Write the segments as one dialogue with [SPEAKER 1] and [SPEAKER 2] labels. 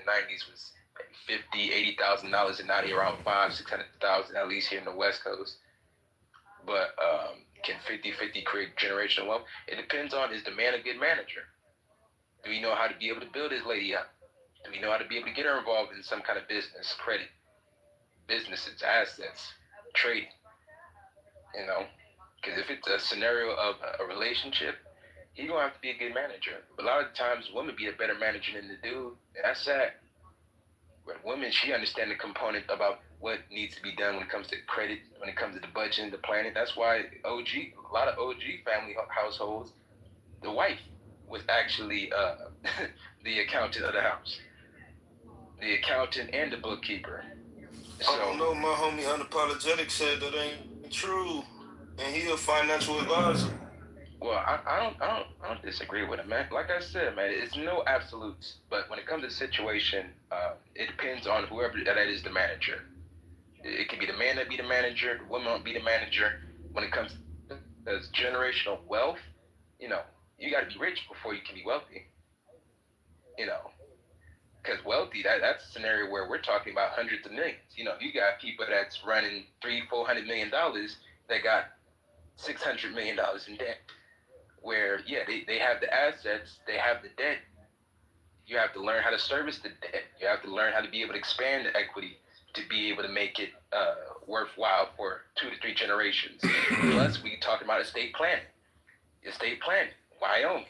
[SPEAKER 1] '90s was $50,000, $80,000, and now they're around $500,000-$600,000 at least here in the West Coast. But can 50-50 create generational wealth? It depends on, is the man a good manager? Do he know how to be able to build his lady up? Do we know how to be able to get her involved in some kind of business, credit, businesses, assets, trading? You know, because if it's a scenario of a relationship, he's going to have to be a good manager. But a lot of times, women be a better manager than the dude. And that's sad. But women, she understands the component about what needs to be done when it comes to credit, when it comes to the budgeting, the planning. That's why a lot of OG family households, the wife was actually the accountant of the house, the accountant and the bookkeeper.
[SPEAKER 2] So, I don't know. My homie Unapologetic said that ain't true, and he a financial advisor.
[SPEAKER 1] Well, I don't disagree with him, man. Like I said, man, it's no absolutes. But when it comes to the situation, it depends on whoever that is the manager. It can be the man that be the manager, the woman will be the manager. When it comes to generational wealth, you know, you got to be rich before you can be wealthy. You know, because wealthy, that's a scenario where we're talking about hundreds of millions. You know, you got people that's running $300-400 million that got $600 million in debt. Where, yeah, they have the assets, they have the debt. You have to learn how to service the debt. You have to learn how to be able to expand the equity to be able to make it worthwhile for 2 to 3 generations. Plus, we talking about estate planning. Estate planning, Wyoming.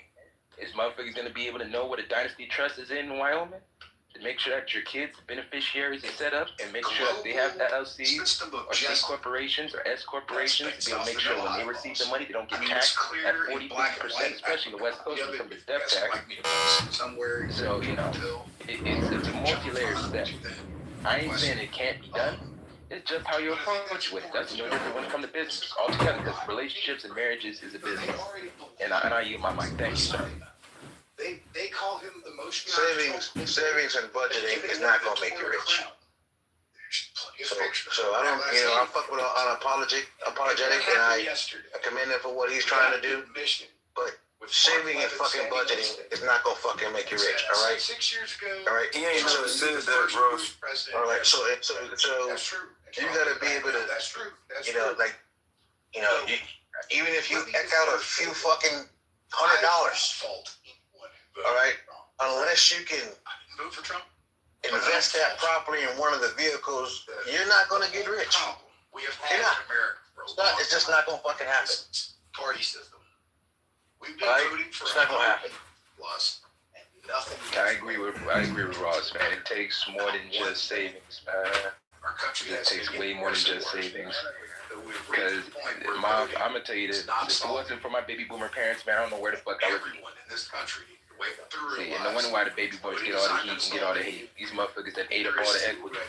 [SPEAKER 1] Is motherfuckers going to be able to know what a dynasty trust is in Wyoming? To make sure that your kids' beneficiaries are set up and make sure that they have LLCs or C corporations or S corporations to be able to make sure when they receive the money, they don't get taxed at 40-50%, especially in the West Coast when it comes to death tax. So, you know, it's a multi-layered step. I ain't saying it can't be done. It's just how you approach with it. That's no different when it comes to business altogether, because relationships and marriages is a business. And I use my mic. Thank you, sir.
[SPEAKER 3] They call him the most
[SPEAKER 4] savings and budgeting is not gonna make you rich. So I don't, you know, I fuck with apologetic, and I commend him for what he's trying to do. But saving and fucking budgeting is not gonna fucking make you rich. All right.
[SPEAKER 3] 6 years ago.
[SPEAKER 4] All right.
[SPEAKER 2] He ain't never said that, bro.
[SPEAKER 4] All right. So you gotta be able to, you know, like, you know, even if you eck out a few fucking $100. All right, unless you can invest that properly in one of the vehicles, you're not going to get rich. You're not. It's just not going to fucking happen.
[SPEAKER 3] Party system. We've been voting for
[SPEAKER 4] it's not going to happen.
[SPEAKER 3] Plus, and nothing.
[SPEAKER 1] I agree with Ross, man. It takes more than just savings, man. It takes way more than just savings. Because I'm gonna tell you this: if it wasn't for my baby boomer parents, man, I don't know where the fuck I would be.
[SPEAKER 3] In this country.
[SPEAKER 1] See, and no wonder why the baby boys get all the heat and get all the hate. These motherfuckers that ate up all the equity.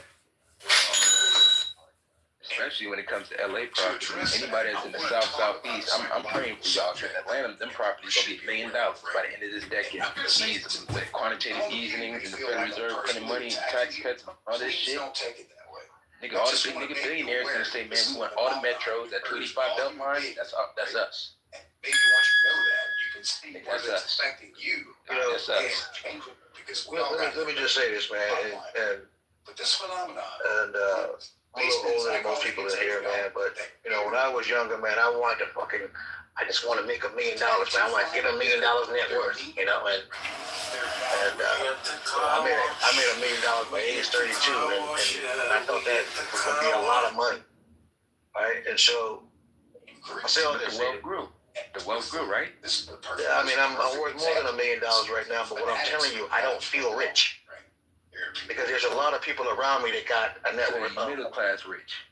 [SPEAKER 1] Especially when it comes to LA properties. Anybody that's in the southeast, I'm praying for y'all. Because Atlanta, them properties gonna be $1 million by the end of this decade. Easily. With quantitative easing and the Federal Reserve printing money, tax cuts, all this shit. Nigga, all the big nigga billionaires gonna say, man, we want all the metros, that 285 belt line, that's us.
[SPEAKER 3] Maybe once you know that, you can see what's expecting you.
[SPEAKER 4] You know,
[SPEAKER 1] that's us.
[SPEAKER 3] Because
[SPEAKER 4] let me just say this, man, and
[SPEAKER 3] but this phenomenon,
[SPEAKER 4] and I'm a little older than most people in here, man. But you know, when I was younger, man, I just want to make $1 million, man. I want to get $1 million net worth, you know, and so I made $1 million by age 32, and I thought that was gonna be a lot of money, right? And so I say all this.
[SPEAKER 1] The wealth grew, right?
[SPEAKER 4] Yeah, I mean, I'm worth more than $1 million right now, but what I'm telling you, I don't feel rich. Because there's a lot of people around me that got a net worth of
[SPEAKER 1] middle class rich.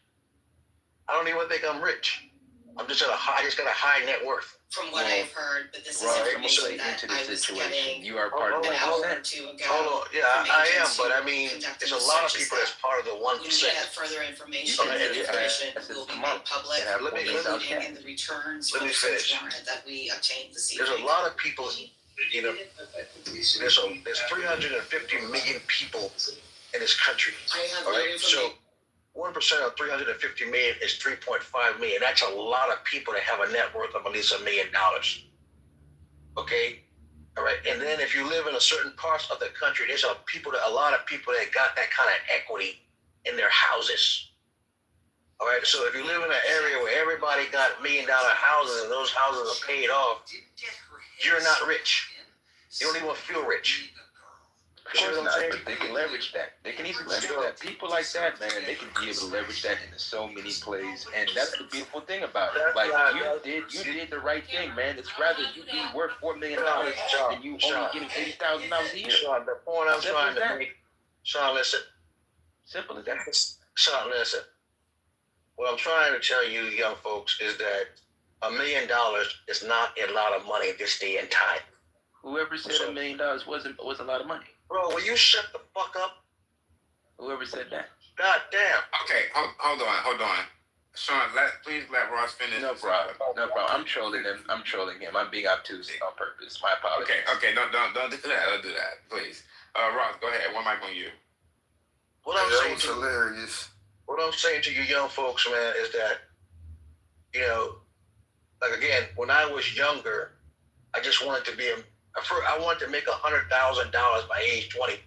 [SPEAKER 4] I don't even think I'm rich. I just got a high net worth.
[SPEAKER 5] From what I've heard, but this is information that I was getting
[SPEAKER 1] you are part of the 1%.
[SPEAKER 5] Hold on,
[SPEAKER 4] yeah, I am, but I mean, there's a lot of people that's part of the 1%.
[SPEAKER 5] When we have further information, the information will be made public, including in the returns from the search warrant that we obtained this evening.
[SPEAKER 4] There's a lot of people, you know, there's 350 million people in this country.
[SPEAKER 5] All right,
[SPEAKER 4] so 1% of 350 million is 3.5 million. That's a lot of people that have a net worth of at least $1 million. Okay? All right, and then if you live in a certain parts of the country, there's a lot of people that got that kind of equity in their houses. All right, so if you live in an area where everybody got $1 million houses and those houses are paid off, you're not rich. You don't even feel rich.
[SPEAKER 1] Of course not, but they can leverage that. They can easily leverage that. People like that, man, they can be able to leverage that into so many plays, and that's the beautiful thing about it. Like you did the right thing, man. It's rather you be worth $4 million than you only getting $80,000 a year.
[SPEAKER 4] Sean, the point I'm trying to make. Sean, listen.
[SPEAKER 1] Simple as that.
[SPEAKER 4] Sean, listen. What I'm trying to tell you, young folks, is that $1 million is not a lot of money this day and time.
[SPEAKER 1] Whoever said $1 million was a lot of money.
[SPEAKER 4] Bro, will you shut the fuck up?
[SPEAKER 1] Whoever said that.
[SPEAKER 4] God damn.
[SPEAKER 6] Okay, hold on. Sean, please let Ross finish.
[SPEAKER 1] No problem. I'm trolling him. I'm being obtuse on purpose. My apologies.
[SPEAKER 6] Okay. Don't do that. Don't do that, please. Ross, go ahead. One mic on you.
[SPEAKER 2] That was hilarious.
[SPEAKER 4] What I'm saying to you young folks, man, is that, you know, like again, when I was younger, I just wanted to I wanted to make $100,000 by age 25.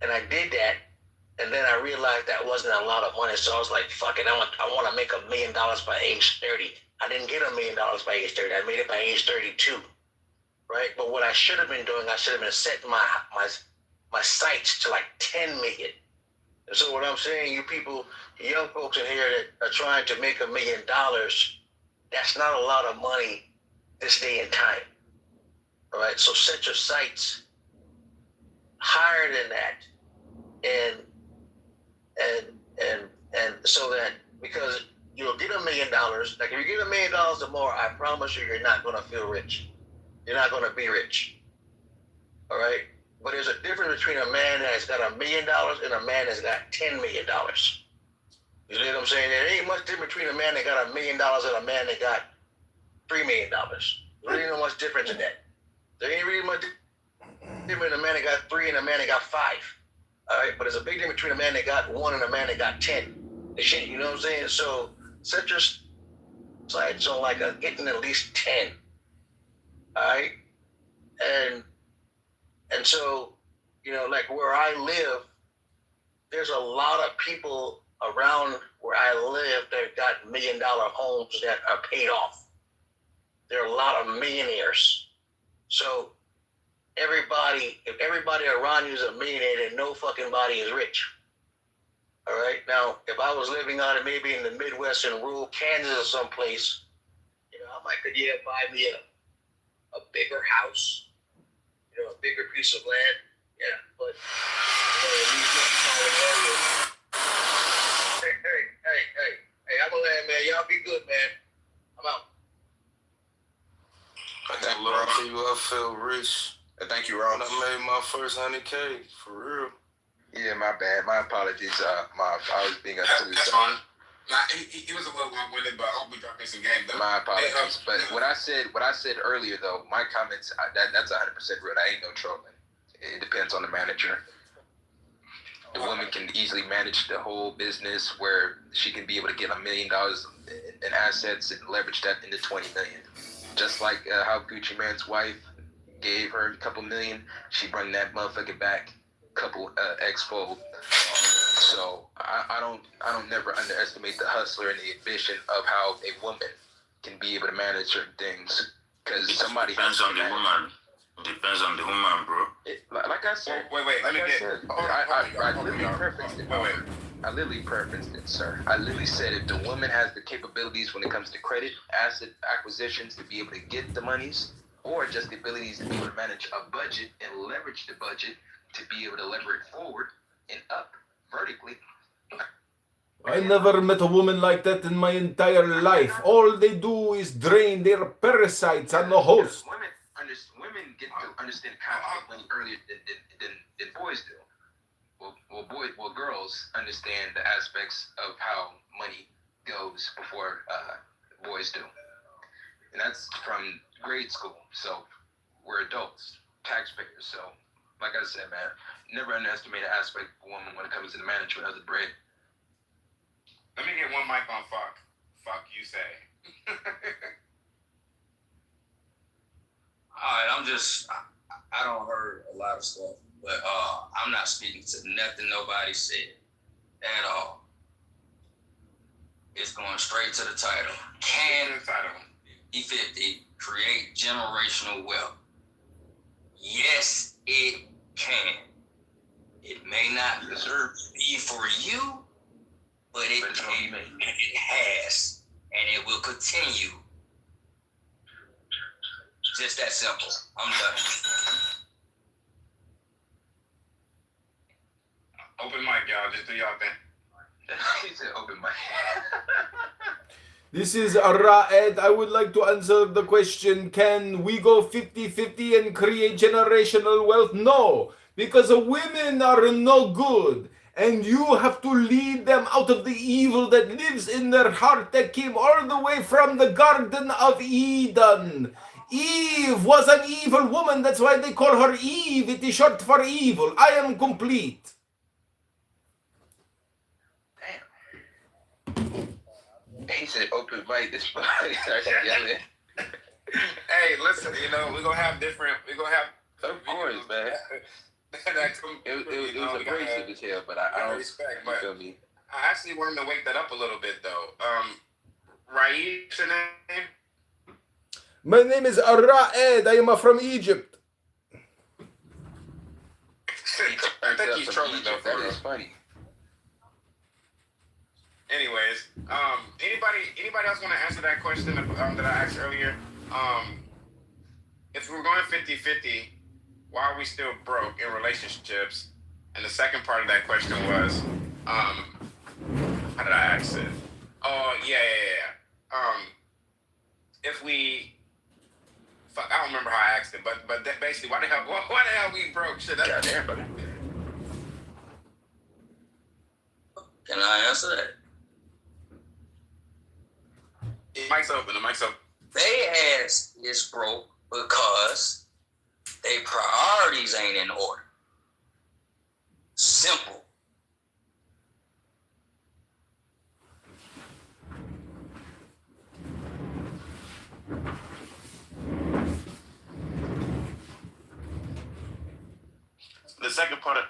[SPEAKER 4] And I did that. And then I realized that wasn't a lot of money. So I was like, fuck it, I want to make $1 million by age 30. I didn't get $1 million by age 30. I made it by age 32. Right? But what I should have been doing, I should have been setting my sights to like 10 million. And so what I'm saying, you people, young folks in here that are trying to make $1 million, that's not a lot of money this day and time. All right, so set your sights higher than that, and so that, because you'll get $1 million. Like if you get $1 million or more, I promise you're not going to feel rich. You're not going to be rich. All right, but there's a difference between a man that's got $1 million and a man that's got $10 million. You know what I'm saying? There ain't much difference between a man that got $1 million and a man that got $3 million. There ain't no much difference in that. There ain't really much difference in a man that got 3 and a man that got 5. All right, but there's a big difference between a man that got 1 and a man that got 10. You know what I'm saying? So set your sights on like getting at least 10. All right, and so, you know, like where I live, there's a lot of people around where I live that got $1 million homes that are paid off. There are a lot of millionaires. So if everybody around you is a millionaire, then no fucking body is rich. All right. Now, if I was living out of maybe in the Midwest in rural Kansas or someplace, you know, I might could buy me a bigger house, you know, a bigger piece of land. Yeah, but you know, these smaller areas. Hey, I'm a land man. Y'all be good, man. I'm out.
[SPEAKER 2] Thank you, Ross. I feel rich.
[SPEAKER 6] Thank you, Ross.
[SPEAKER 2] When I made my first 100K, for real.
[SPEAKER 1] Yeah, my bad. My apologies. I was being obtuse.
[SPEAKER 6] That's fine. He was a little long-winded, but I'll be dropping some game though.
[SPEAKER 1] My apologies. But what I said earlier though, my comments, that's 100% real. I ain't no trolling. It depends on the manager. The woman can easily manage the whole business where she can be able to get $1 million in assets and leverage that into 20 million. Just like how Gucci Mane's wife gave her a couple million, she bring that motherfucker back couple X-fold. So I don't never underestimate the hustler and the ambition of how a woman can be able to manage certain things. Because somebody
[SPEAKER 7] depends on the woman. Depends on the woman, bro.
[SPEAKER 1] Like I said,
[SPEAKER 6] wait. Let me get.
[SPEAKER 1] I literally preferenced it. I literally preferenced it, sir. I literally said if the woman has the capabilities when it comes to credit, asset acquisitions to be able to get the monies, or just the abilities to be able to manage a budget and leverage the budget to be able to lever it forward and up vertically.
[SPEAKER 8] I never met a woman like that in my entire life. All they do is drain their parasites on the host.
[SPEAKER 1] Women get to understand concept money earlier than boys do. Well, girls understand the aspects of how money goes before boys do. And that's from grade school. So we're adults, taxpayers. So like I said, man, never underestimate the aspect of a woman when it comes to the management of the bread.
[SPEAKER 6] Let me get one mic on fuck. Fuck you say.
[SPEAKER 7] Alright, I don't heard a lot of stuff, but I'm not speaking to nothing nobody said at all. It's going straight to the title. Can E50 create generational wealth? Yes, it can. It may not be for you, but it can, and it has, and it will continue. Just that simple. I'm done. Open mic, y'all. Just do y'all thing.
[SPEAKER 1] He said open mic.
[SPEAKER 8] This is Raed. I would like to answer the question, can we go 50-50 and create generational wealth? No, because the women are no good. And you have to lead them out of the evil that lives in their heart that came all the way from the Garden of Eden. Eve was an evil woman. That's why they call her Eve. It is short for evil. I am complete.
[SPEAKER 1] He said open mic. This boy started yelling.
[SPEAKER 6] Hey, listen, we're gonna have different. We're gonna have.
[SPEAKER 1] Of course, man. It was abrasive as hell, but I don't
[SPEAKER 6] respect.
[SPEAKER 1] you
[SPEAKER 6] But
[SPEAKER 1] feel me?
[SPEAKER 6] I actually wanted to wake that up a little bit, though. Raeed's your name?
[SPEAKER 8] My name is Raed. I am from Egypt.
[SPEAKER 6] I think he's trolling, though.
[SPEAKER 1] That is funny.
[SPEAKER 6] Anyways, anybody else want to answer that question that I asked earlier? If we're going 50-50, why are we still broke in relationships? And the second part of that question was, how did I ask it? Oh, yeah. If we, fuck, I don't remember how I asked it, but that basically, why the hell we broke? Shit, that's
[SPEAKER 1] Goddamn, buddy.
[SPEAKER 7] Can I answer that?
[SPEAKER 6] The mic's open.
[SPEAKER 7] They ass is broke because their priorities ain't in order. Simple.
[SPEAKER 6] The second part of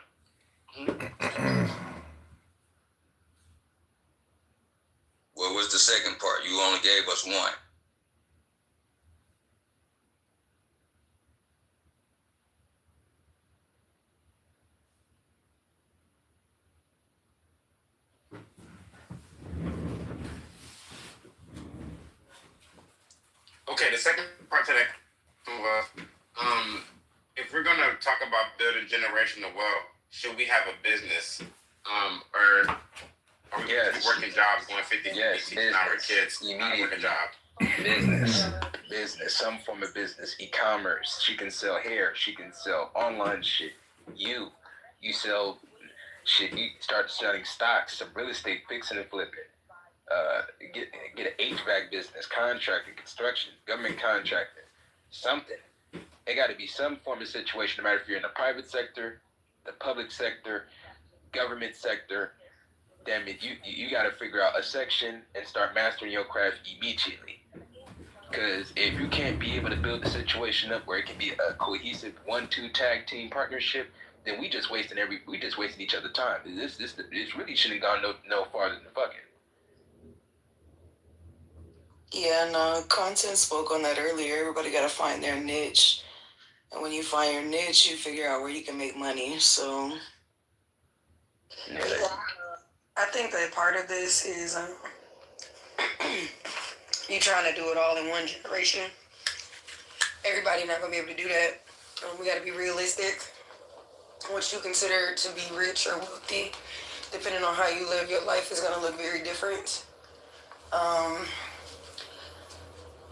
[SPEAKER 7] What was the second part? You only gave us one.
[SPEAKER 6] Okay, the second part to that was, if we're gonna talk about building generational wealth, should we have a business, or are we working jobs going 50-50 teaching our kids how to work a job?
[SPEAKER 1] Business, some form of business, e-commerce. She can sell hair. She can sell online shit. You sell shit. You start selling stocks, some real estate, fixing and flipping. Get an HVAC business, contracting, construction, government contracting, something. It got to be some form of situation, no matter if you're in the private sector, the public sector, government sector. Damn it, you got to figure out a section and start mastering your craft immediately. Because if you can't be able to build the situation up where it can be a cohesive 1-2 tag team partnership, then we just wasting each other's time. This really shouldn't have gone no farther than fucking.
[SPEAKER 9] Yeah, no, content spoke on that earlier. Everybody got to find their niche. And when you find your niche, you figure out where you can make money. So, I think that part of this is you trying to do it all in one generation. Everybody not going to be able to do that. We got to be realistic. What you consider to be rich or wealthy, depending on how you live your life, is going to look very different.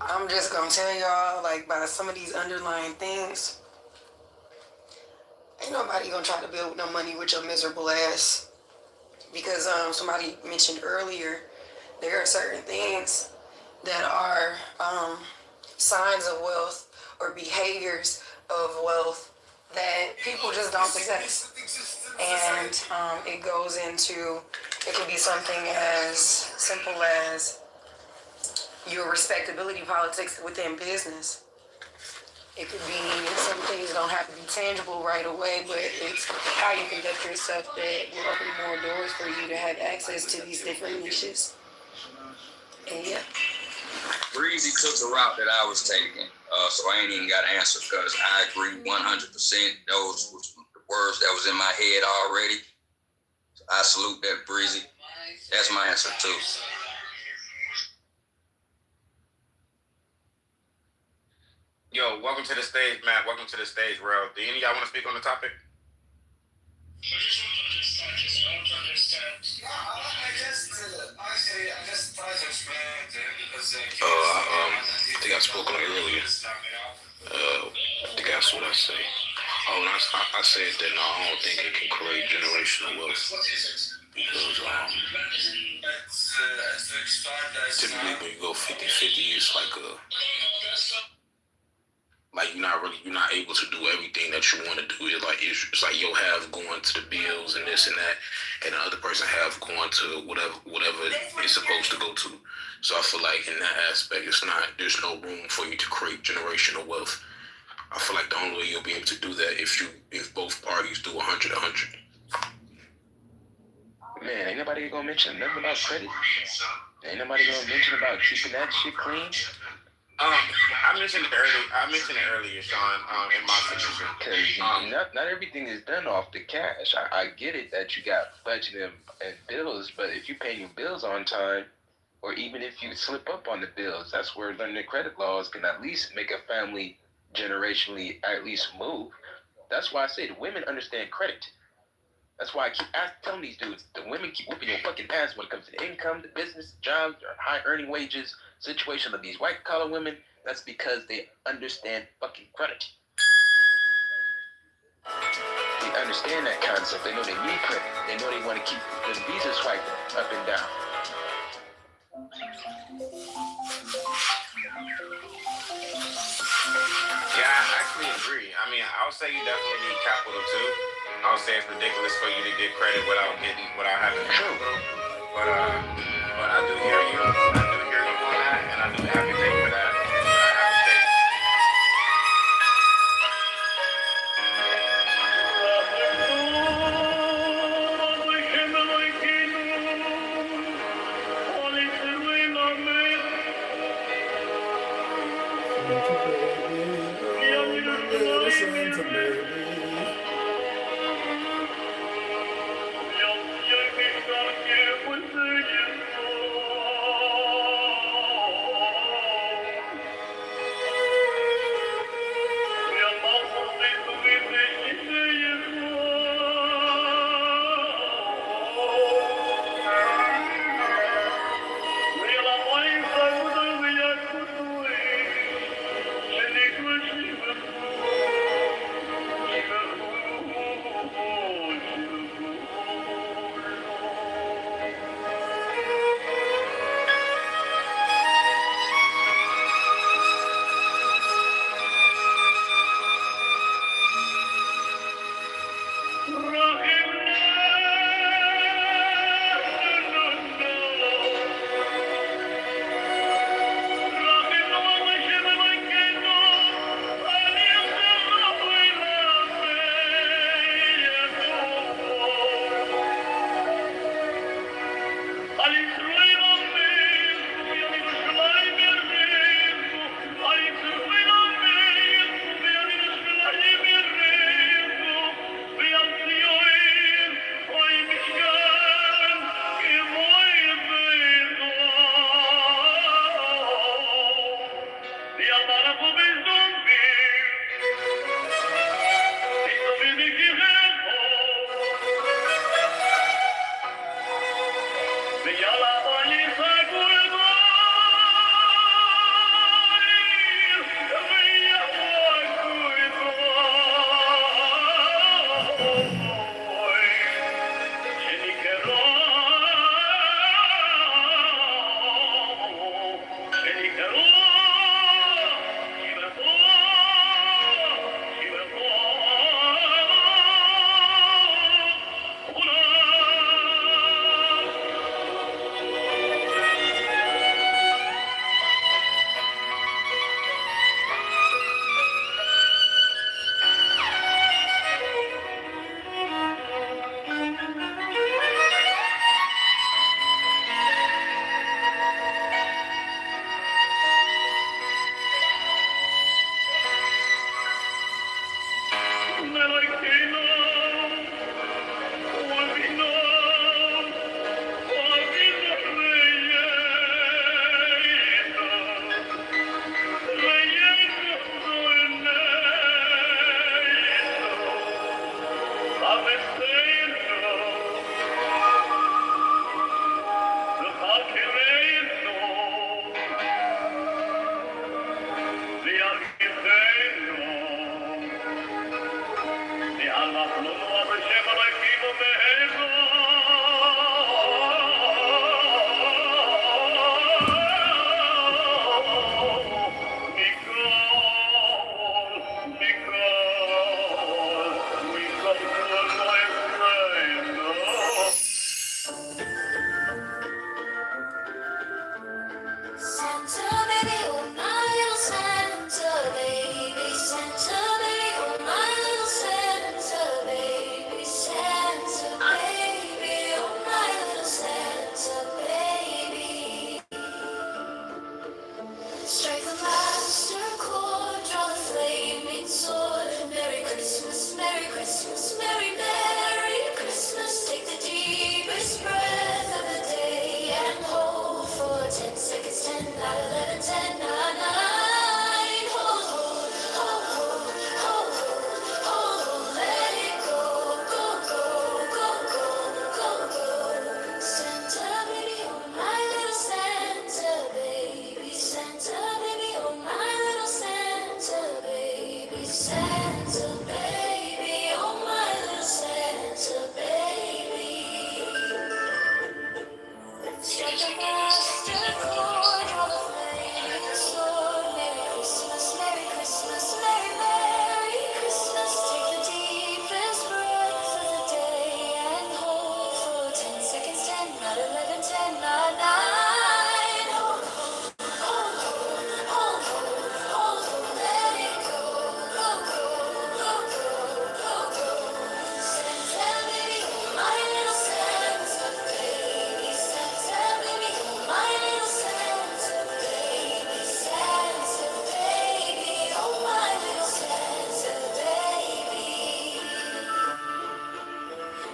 [SPEAKER 9] I'm just going to tell y'all, like, by some of these underlying things, ain't nobody going to try to build with no money with your miserable ass. Because somebody mentioned earlier, there are certain things that are signs of wealth or behaviors of wealth that people just don't possess. And it goes into, it could be something as simple as your respectability politics within business. It could be, some things don't have to be tangible right away, but it's how you conduct yourself that will open more doors for you to have access to these different niches. And yeah.
[SPEAKER 7] Breezy took the route that I was taking, so I ain't even got an answer because I agree 100%. Those was the words that was in my head already. I salute that, Breezy. That's my answer too.
[SPEAKER 6] Yo, welcome to the stage, Matt. Welcome to the stage, bro. Do any of y'all want to speak on the topic?
[SPEAKER 3] I think I spoke on it earlier. I think that's what I say. Oh, and I said that no, I don't think it can create generational wealth because typically when you go 50-50, it's you're not able to do everything that you want to do. It's like you'll have going to the bills and this and that, and the other person have going to whatever it's supposed to go to. So I feel like in that aspect, there's no room for you to create generational wealth. I feel like the only way you'll be able to do that if both parties do 100-100.
[SPEAKER 1] Man, ain't nobody gonna mention nothing about credit. Ain't nobody gonna mention about keeping that shit clean.
[SPEAKER 6] I mentioned it earlier, Sean, in my submission.
[SPEAKER 1] Because not everything is done off the cash. I get it that you got budget and bills, but if you pay your bills on time, or even if you slip up on the bills, that's where learning the credit laws can at least make a family generationally at least move. That's why I say the women understand credit. That's why I keep telling these dudes, the women keep whooping your fucking ass when it comes to the income, the business, jobs, or high earning wages, situation of these white collar women. That's because they understand fucking credit. They understand that concept. They know they need credit. They know they want to keep the visa swiping up and down.
[SPEAKER 6] Yeah, I actually agree. I mean, I would say you definitely need capital too. I would say it's ridiculous for you to get credit without having capital. But I do hear you. I do hear you on that, and I do advocate for that.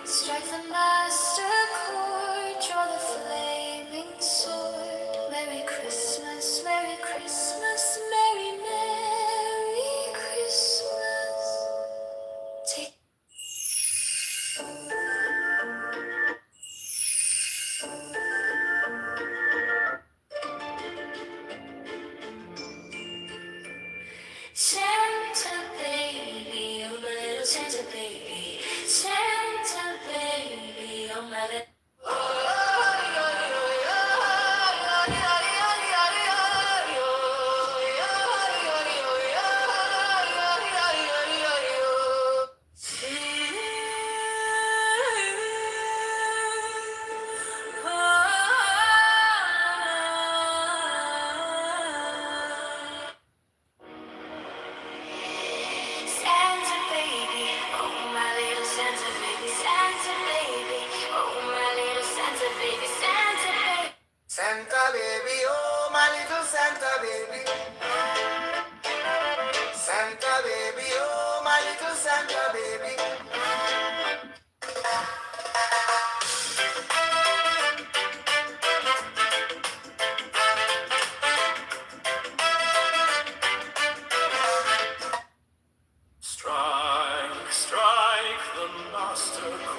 [SPEAKER 10] Strike the master chord, draw the flaming sword. Merry Christmas, Merry Christmas, Merry, Merry Christmas. Take Santa baby, oh my little Santa baby. Santa baby, oh my little Santa baby, oh my little Santa baby, Santa baby, oh my little Santa baby, Santa baby.
[SPEAKER 11] Santa baby, oh my little Santa baby. Santa baby, oh my little Santa baby.
[SPEAKER 10] Strike, strike the master chord.